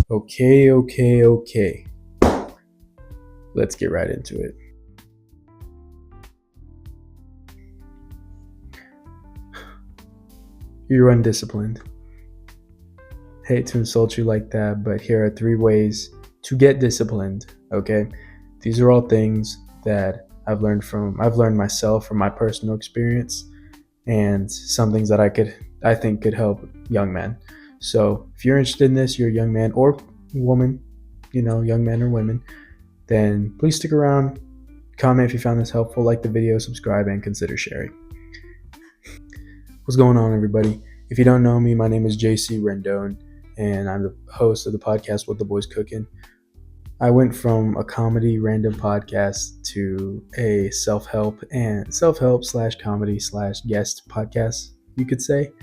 Okay. Let's get right into it. You're undisciplined. Hate to insult you like that, but here are 3 ways to get disciplined, okay? These are all things that I've learned myself from my personal experience, and some things that I think could help young men. So if you're interested in this, you're a young man or woman, young men or women, then please stick around, comment if you found this helpful, like the video, subscribe, and consider sharing. What's going on, everybody? If you don't know me, my name is JC Rendon, and I'm the host of the podcast What the Boys Cooking. I went from a comedy random podcast to a self-help / comedy / guest podcast, you could say.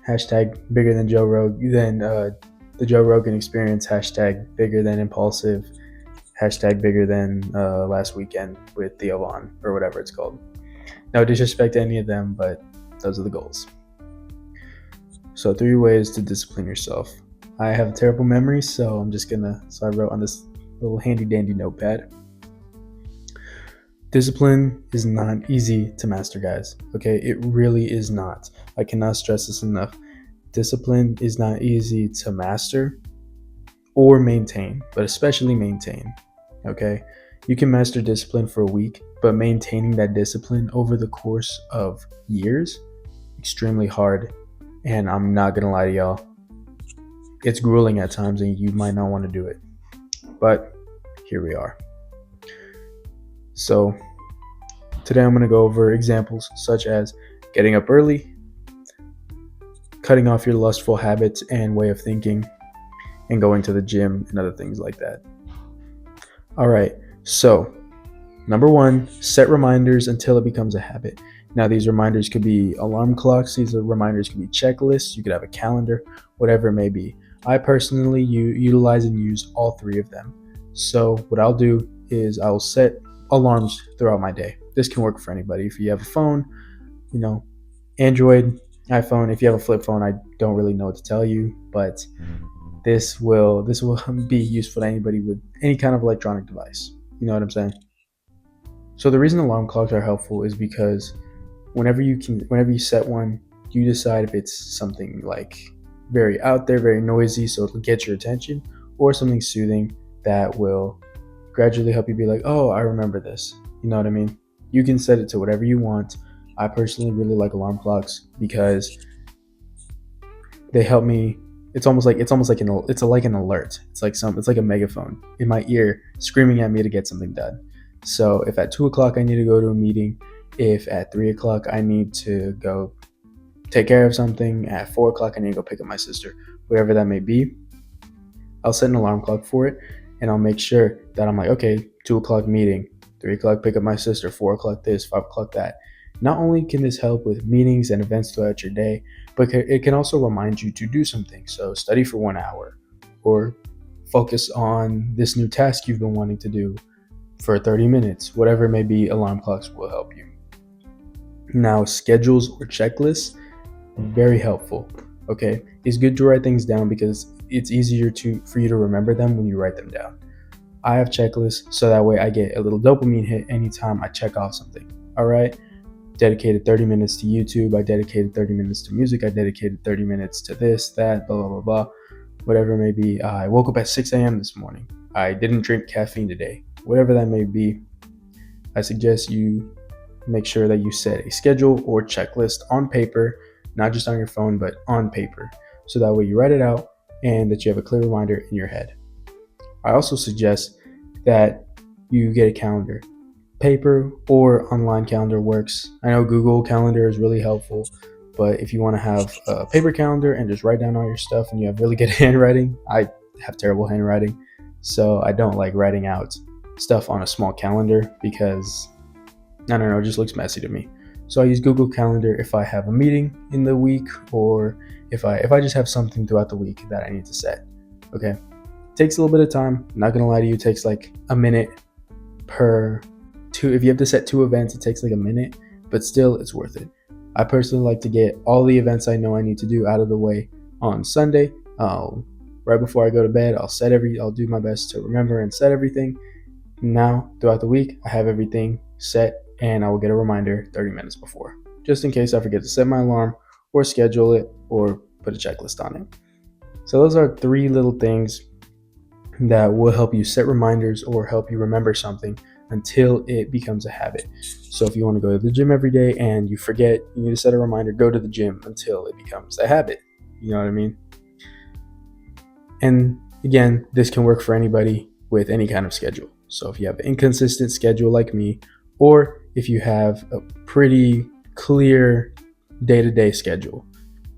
Hashtag bigger than Joe Rogan, the Joe Rogan Experience, hashtag bigger than impulsive, hashtag bigger than last weekend with Theo Vaughn, or whatever it's called. No disrespect to any of them, but those are the goals. So 3 ways to discipline yourself. I have a terrible memory, so I wrote on this little handy dandy notepad. Discipline is not easy to master, guys. Okay, it really is not. I cannot stress this enough. Discipline is not easy to master or maintain, but especially maintain. Okay, you can master discipline for a week, but maintaining that discipline over the course of years, extremely hard. And I'm not gonna lie to y'all, it's grueling at times and you might not want to do it, but here we are. So today I'm going to go over examples such as getting up early, cutting off your lustful habits and way of thinking, and going to the gym and other things like that. All right, so number 1, set reminders until it becomes a habit. Now, these reminders could be alarm clocks, these reminders could be checklists, you could have a calendar, whatever it may be. I personally utilize and use all 3 of them. So what I'll do is I'll set alarms throughout my day. This can work for anybody. If you have a phone, Android, iPhone, if you have a flip phone, I don't really know what to tell you, but this will be useful to anybody with any kind of electronic device. You know what I'm saying? So the reason alarm clocks are helpful is because whenever you set one, you decide if it's something like very out there, very noisy, so it'll get your attention, or something soothing that will gradually help you be like, oh, I remember this. You know what I mean? You can set it to whatever you want. I personally really like alarm clocks because they help me. It's like an alert. It's like a megaphone in my ear screaming at me to get something done. So if at 2:00 I need to go to a meeting, if at 3:00 I need to go take care of something, at 4:00 I need to go pick up my sister, whatever that may be, I'll set an alarm clock for it, and I'll make sure that I'm like, okay, 2:00 meeting, 3:00 pick up my sister, 4:00 this, 5:00 that. Not only can this help with meetings and events throughout your day, but it can also remind you to do something. So study for 1 hour, or focus on this new task you've been wanting to do for 30 minutes, whatever it may be. Alarm clocks will help you. Now, schedules or checklists, very helpful. Okay, it's good to write things down because it's easier for you to remember them when you write them down. I have checklists so that way I get a little dopamine hit anytime I check off something. All right, dedicated 30 minutes to YouTube, I dedicated 30 minutes to music, I dedicated 30 minutes to this, that, blah, blah, blah, blah, whatever it may be. I woke up at 6 a.m. this morning. I didn't drink caffeine today. Whatever that may be, I suggest you make sure that you set a schedule or checklist on paper, not just on your phone, but on paper. So that way you write it out and that you have a clear reminder in your head. I also suggest that you get a calendar. Paper or online calendar works. I know Google Calendar is really helpful, but if you want to have a paper calendar and just write down all your stuff and you have really good handwriting, I have terrible handwriting, so I don't like writing out stuff on a small calendar because, I don't know, it just looks messy to me. So I use Google Calendar if I have a meeting in the week, or if I just have something throughout the week that I need to set. Okay, it takes a little bit of time. I'm not gonna lie to you, it takes like a minute per two. If you have to set 2 events, it takes like a minute, but still it's worth it. I personally like to get all the events I know I need to do out of the way on Sunday. I'll right before I go to bed. I'll do my best to remember and set everything. Now, throughout the week, I have everything set, and I will get a reminder 30 minutes before, just in case I forget to set my alarm or schedule it or put a checklist on it. So those are 3 little things that will help you set reminders or help you remember something until it becomes a habit. So if you want to go to the gym every day and you forget, you need to set a reminder, go to the gym until it becomes a habit. You know what I mean? And again, this can work for anybody with any kind of schedule. So if you have an inconsistent schedule like me, or if you have a pretty clear day-to-day schedule,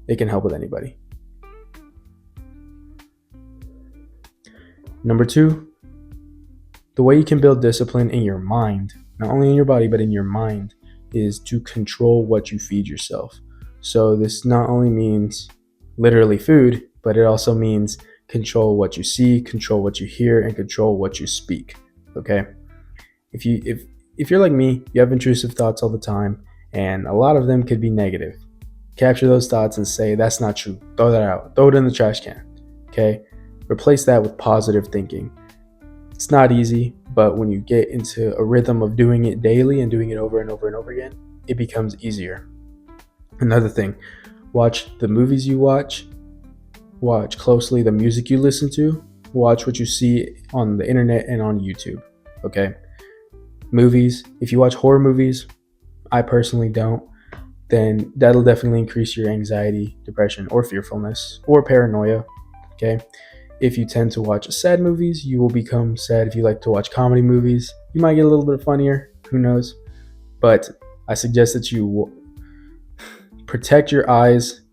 it can help with anybody. Number 2, the way you can build discipline in your mind, not only in your body, but in your mind, is to control what you feed yourself. So this not only means literally food, but it also means control what you see, control what you hear, and control what you speak. Okay? If you're like me, you have intrusive thoughts all the time, and a lot of them could be negative. Capture those thoughts and say, that's not true. Throw that out. Throw it in the trash can. Okay? Replace that with positive thinking. It's not easy, but when you get into a rhythm of doing it daily and doing it over and over and over again, it becomes easier. Another thing, watch the movies you watch closely the music you listen to, watch what you see on the internet and on YouTube, okay? Movies, if you watch horror movies, I personally don't, then that'll definitely increase your anxiety, depression, or fearfulness, or paranoia, okay? If you tend to watch sad movies, you will become sad. If you like to watch comedy movies, you might get a little bit funnier. Who knows? But I suggest that you protect your eyes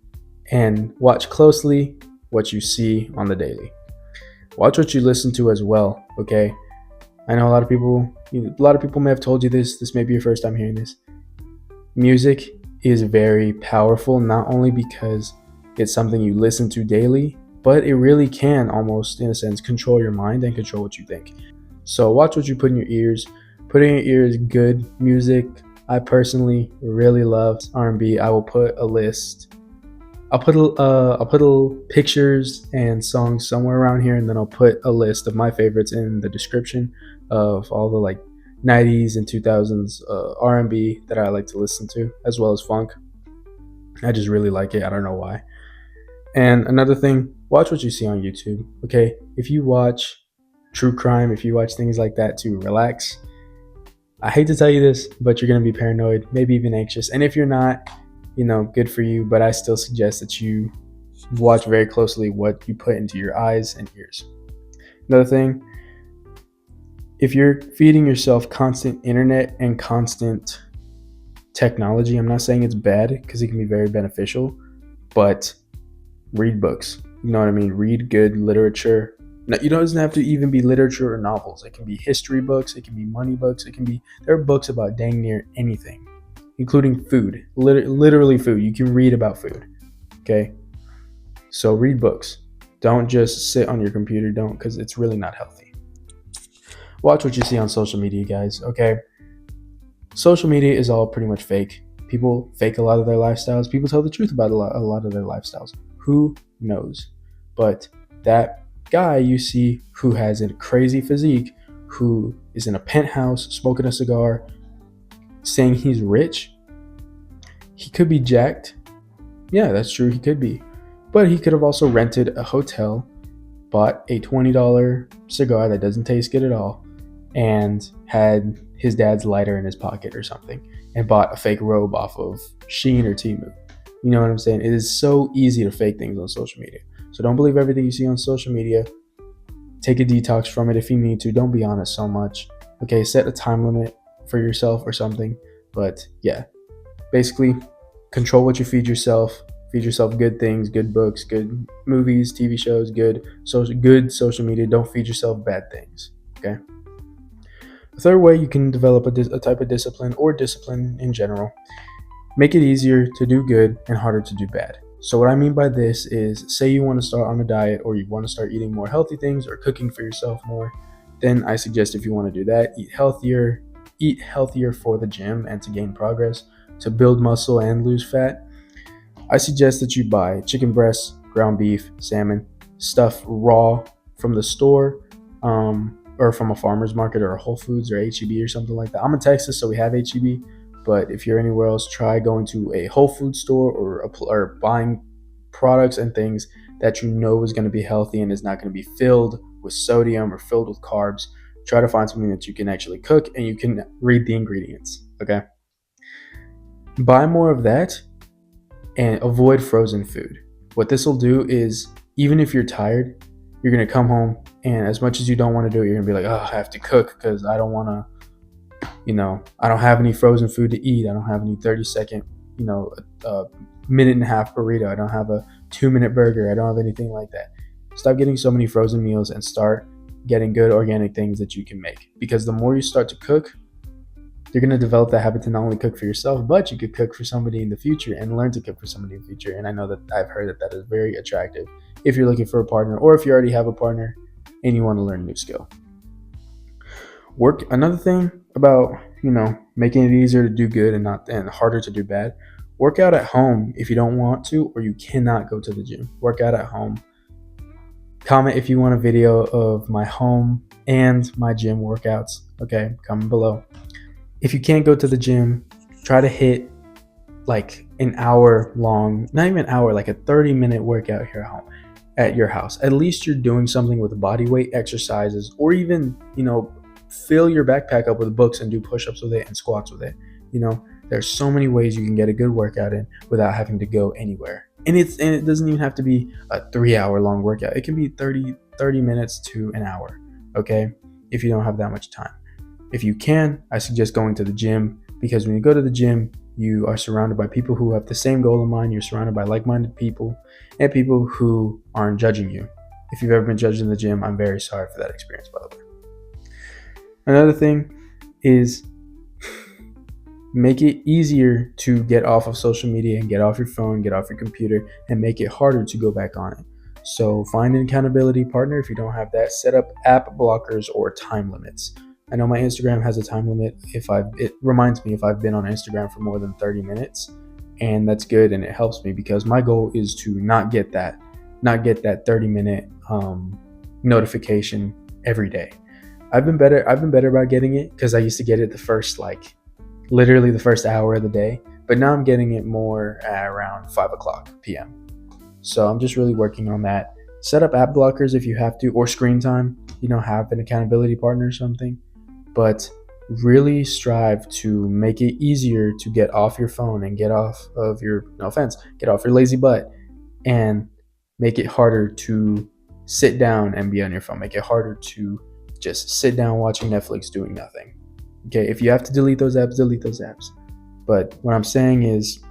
and watch closely what you see on the daily. Watch what you listen to as well, okay? I know a lot of people may have told you this. This may be your first time hearing this. Music is very powerful, not only because it's something you listen to daily, but it really can almost, in a sense, control your mind and control what you think. So watch what you put in your ears. Put in your ears good music. I personally really love R&B. I will put a list. I'll put pictures and songs somewhere around here, and then I'll put a list of my favorites in the description of all the 90s and 2000s R&B that I like to listen to, as well as funk. I just really like it. I don't know why. And another thing, watch what you see on YouTube, okay? If you watch true crime, if you watch things like that to relax, I hate to tell you this, but you're going to be paranoid, maybe even anxious. And if you're not, good for you, but I still suggest that you watch very closely what you put into your eyes and ears. Another thing, if you're feeding yourself constant internet and constant technology, I'm not saying it's bad because it can be very beneficial, but read books. You know what I mean? Read good literature. Now, it doesn't have to even be literature or novels. It can be history books. It can be money books. There are books about dang near anything, including food. Literally food. You can read about food. Okay? So read books. Don't just sit on your computer. Don't, because it's really not healthy. Watch what you see on social media, guys. Okay? Social media is all pretty much fake. People fake a lot of their lifestyles. People tell the truth about a lot of their lifestyles. Who knows? But that guy you see who has a crazy physique, who is in a penthouse smoking a cigar, saying he's rich, he could be jacked. Yeah, that's true, he could be. But he could have also rented a hotel, bought a $20 cigar that doesn't taste good at all, and had his dad's lighter in his pocket or something, and bought a fake robe off of Shein or Temu. You know what I'm saying? It is so easy to fake things on social media. So don't believe everything you see on social media. Take a detox from it if you need to. Don't be on it so much. Okay, set a time limit for yourself or something. But yeah, basically control what you feed yourself. Feed yourself good things, good books, good movies, TV shows, good social media. Don't feed yourself bad things. Okay. The third way you can develop a type of discipline, or discipline in general, make it easier to do good and harder to do bad. So what I mean by this is, say you want to start on a diet, or you want to start eating more healthy things or cooking for yourself more, then I suggest, if you want to do that, eat healthier for the gym and to gain progress, to build muscle and lose fat. I suggest that you buy chicken breasts, ground beef, salmon, stuff raw from the store, or from a farmer's market or a Whole Foods or H-E-B or something like that. I'm in Texas, so we have H-E-B, but if you're anywhere else, try going to a Whole Food store or buying products and things that you know is going to be healthy and is not going to be filled with sodium or filled with carbs. Try to find something that you can actually cook and you can read the ingredients, okay? Buy more of that and avoid frozen food. What this will do is, even if you're tired, you're going to come home, and as much as you don't want to do it, you're going to be like, oh, I have to cook because I don't want to, I don't have any frozen food to eat. I don't have any 30-second, minute and a half burrito. I don't have a 2-minute burger. I don't have anything like that. Stop getting so many frozen meals and start getting good organic things that you can make. Because the more you start to cook, you're going to develop that habit to not only cook for yourself, but you could cook for somebody in the future and learn to cook for somebody in the future. And I know that I've heard that is very attractive if you're looking for a partner, or if you already have a partner and you want to learn a new skill. Another thing about, making it easier to do good and harder to do bad, work out at home if you don't want to, or you cannot go to the gym. Work out at home. Comment if you want a video of my home and my gym workouts. Okay, comment below. If you can't go to the gym, try to hit like an hour long, not even an hour, like a 30-minute workout here at your house. At least you're doing something with body weight exercises, or even, fill your backpack up with books and do push-ups with it and squats with it. There's so many ways you can get a good workout in without having to go anywhere. And it doesn't even have to be a 3-hour long workout. It can be 30 minutes to an hour, okay? If you don't have that much time. If you can, I suggest going to the gym, because when you go to the gym, you are surrounded by people who have the same goal in mind. You're surrounded by like-minded people and people who aren't judging you. If you've ever been judged in the gym, I'm very sorry for that experience, by the way. Another thing is, make it easier to get off of social media and get off your phone, get off your computer, and make it harder to go back on it. So find an accountability partner. If you don't have that, set up app blockers or time limits. I know my Instagram has a time limit. It reminds me if I've been on Instagram for more than 30 minutes, and that's good, and it helps me because my goal is to not get that 30-minute notification every day. I've been better about getting it, because I used to get it literally the first hour of the day, but now I'm getting it more at around 5:00 p.m. So I'm just really working on that. Set up app blockers if you have to, or screen time. Have an accountability partner or something, but really strive to make it easier to get off your phone and get off of your, no offense, get off your lazy butt, and make it harder to sit down and be on your phone. Make it harder to just sit down watching Netflix doing nothing. Okay, if you have to delete those apps, delete those apps. But what I'm saying is,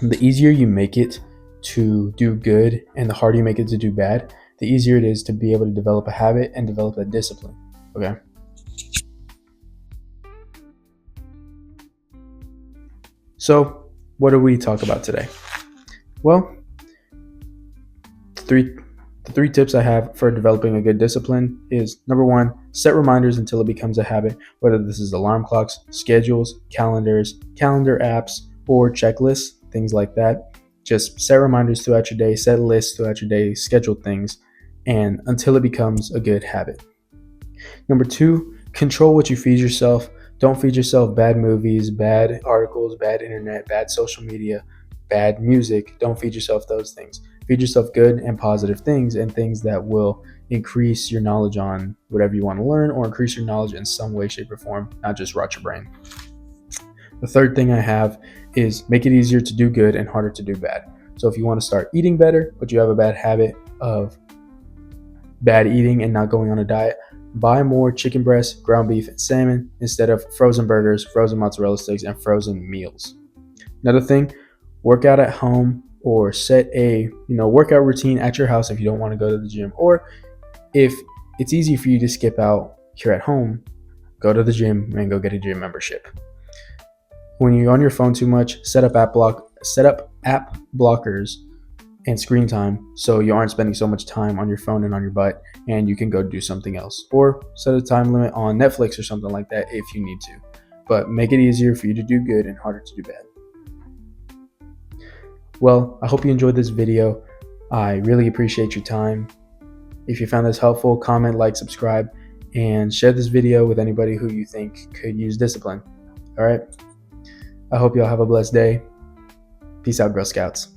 the easier you make it to do good and the harder you make it to do bad, the easier it is to be able to develop a habit and develop a discipline. Okay. So, what do we talk about today? Well, the three tips I have for developing a good discipline is, number 1, set reminders until it becomes a habit, whether this is alarm clocks, schedules, calendars, calendar apps, or checklists, things like that. Just set reminders throughout your day, set lists throughout your day, schedule things, and until it becomes a good habit. Number 2, control what you feed yourself. Don't feed yourself bad movies, bad articles, bad internet, bad social media, bad music. Don't feed yourself those things. Feed yourself good and positive things, and things that will increase your knowledge on whatever you want to learn, or increase your knowledge in some way, shape, or form, not just rot your brain. The third thing I have is, make it easier to do good and harder to do bad. So if you want to start eating better, but you have a bad habit of bad eating and not going on a diet, buy more chicken breast, ground beef, and salmon instead of frozen burgers, frozen mozzarella sticks, and frozen meals. Another thing, work out at home, or set a workout routine at your house if you don't want to go to the gym. Or if it's easy for you to skip out here at home, go to the gym and go get a gym membership. When you're on your phone too much, set up app blockers and screen time, so you aren't spending so much time on your phone and on your butt, and you can go do something else. Or set a time limit on Netflix or something like that if you need to. But make it easier for you to do good and harder to do bad. Well, I hope you enjoyed this video. I really appreciate your time. If you found this helpful, comment, like, subscribe, and share this video with anybody who you think could use discipline. All right? I hope y'all have a blessed day. Peace out, Girl Scouts.